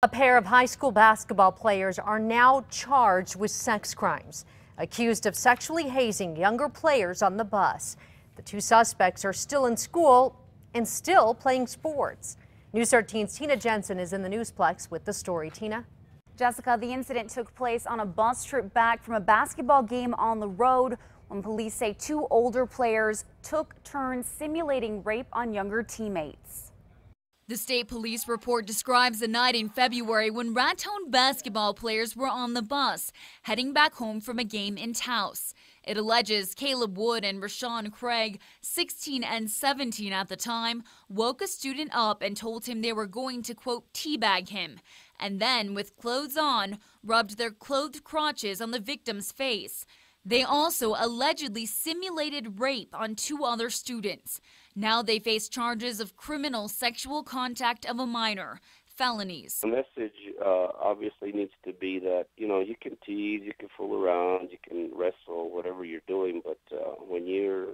A pair of high school basketball players are now charged with sex crimes, accused of sexually hazing younger players on the bus. The two suspects are still in school and still playing sports. News 13's Tina Jensen is in the Newsplex with the story. Tina? Jessica, the incident took place on a bus trip back from a basketball game on the road when police say two older players took turns simulating rape on younger teammates. The state police report describes a night in February when Raton basketball players were on the bus, heading back home from a game in Taos. It alleges Caleb Wood and Rashawn Craig, 16 and 17 at the time, woke a student up and told him they were going to, quote, teabag him, and then, with clothes on, rubbed their clothed crotches on the victim's face. They also allegedly simulated rape on two other students. Now they face charges of criminal sexual contact of a minor, felonies. The message obviously needs to be that, you can tease, you can fool around, you can wrestle, whatever you're doing, but when you're,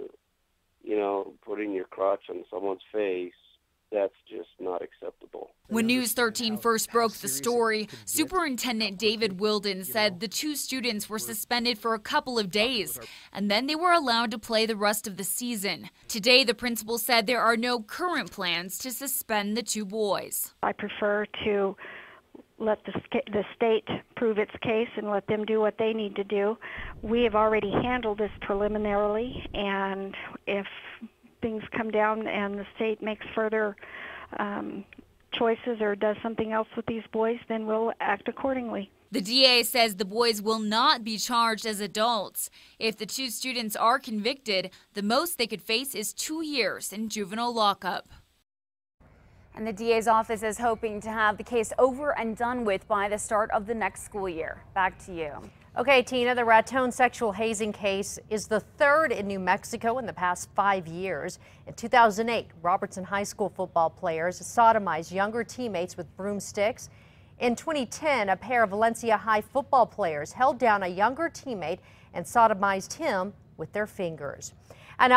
putting your crotch on someone's face, that's just not acceptable. When News 13 first broke the story, Superintendent David Wilden said the two students were suspended for a couple of days, and then they were allowed to play the rest of the season. Today, the principal said there are no current plans to suspend the two boys. I prefer to let the state prove its case and let them do what they need to do. We have already handled this preliminarily, and if things come down and the state makes further choices or does something else with these boys, then we'll act accordingly. The DA says the boys will not be charged as adults. If the two students are convicted, the most they could face is 2 years in juvenile lockup. And the DA's office is hoping to have the case over and done with by the start of the next school year. Back to you. Okay, Tina, the Raton sexual hazing case is the third in New Mexico in the past 5 years. In 2008, Robertson High School football players sodomized younger teammates with broomsticks. In 2010, a pair of Valencia High football players held down a younger teammate and sodomized him with their fingers.